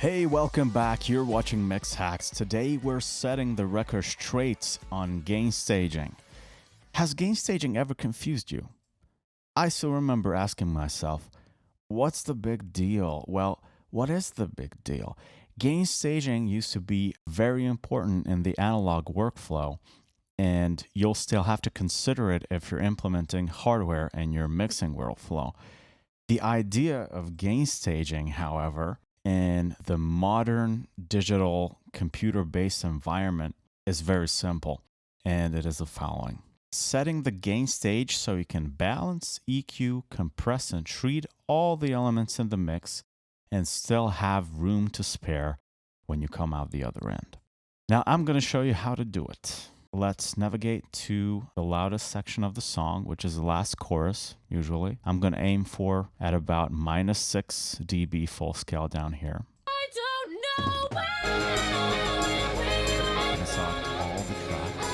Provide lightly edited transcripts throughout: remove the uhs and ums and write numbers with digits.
Hey, welcome back. You're watching Mix Hacks. Today we're setting the record straight on gain staging. Has gain staging ever confused you? I still remember asking myself, what's the big deal? Well, what is the big deal? Gain staging used to be very important in the analog workflow, and you'll still have to consider it if you're implementing hardware in your mixing workflow. The idea of gain staging, however, in the modern digital computer-based environment is very simple, and it is the following. Setting the gain stage so you can balance, EQ, compress, and treat all the elements in the mix and still have room to spare when you come out the other end. Now I'm going to show you how to do it. Let's navigate to the loudest section of the song, which is the last chorus, usually. I'm going to aim for at about -6 dB full scale down here. I don't know And select all the tracks.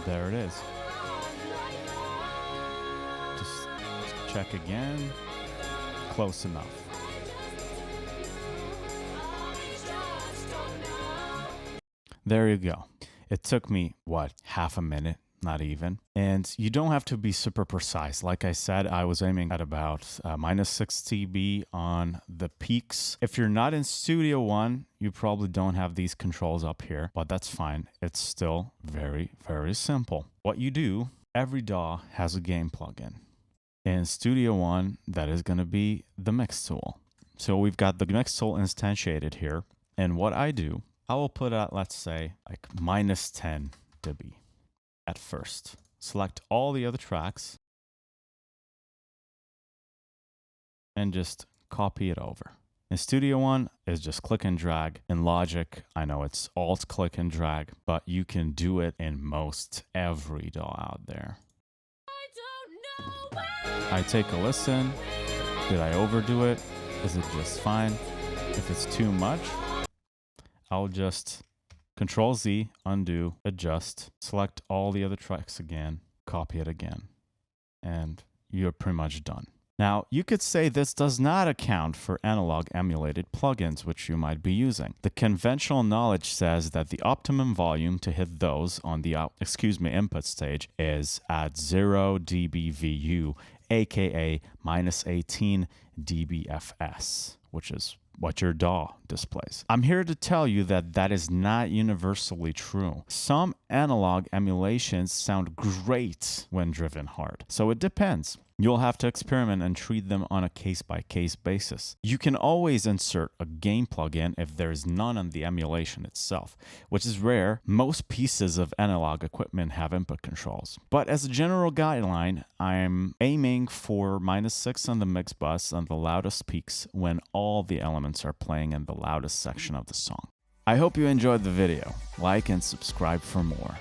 There it is. Just check again. Close enough. There you go. It took me, half a minute? Not even. And you don't have to be super precise. Like I said, I was aiming at about -6 dB on the peaks. If you're not in Studio One, you probably don't have these controls up here, but that's fine. It's still very, very simple. What you do, every DAW has a gain plugin. In Studio One, that is going to be the mix tool. So we've got the mix tool instantiated here. And what I do, I will put at, let's say, like -10 dB at first. Select all the other tracks and just copy it over. In Studio One, is just click and drag. In Logic, I know it's Alt click and drag, but you can do it in most every DAW out there. I take a listen. Did I overdo it? Is it just fine? If it's too much, I'll just Control Z, undo, adjust, select all the other tracks again, copy it again, and you're pretty much done. Now, you could say this does not account for analog emulated plugins which you might be using. The conventional knowledge says that the optimum volume to hit those on the input stage is at 0 dBVU, aka -18 dBFS, which is what your DAW displays. I'm here to tell you that that is not universally true. Some analog emulations sound great when driven hard, so it depends. You'll have to experiment and treat them on a case-by-case basis. You can always insert a gain plugin if there is none on the emulation itself, which is rare. Most pieces of analog equipment have input controls. But as a general guideline, I'm aiming for -6 on the mix bus on the loudest peaks when all the elements are playing in the loudest section of the song. I hope you enjoyed the video. Like and subscribe for more.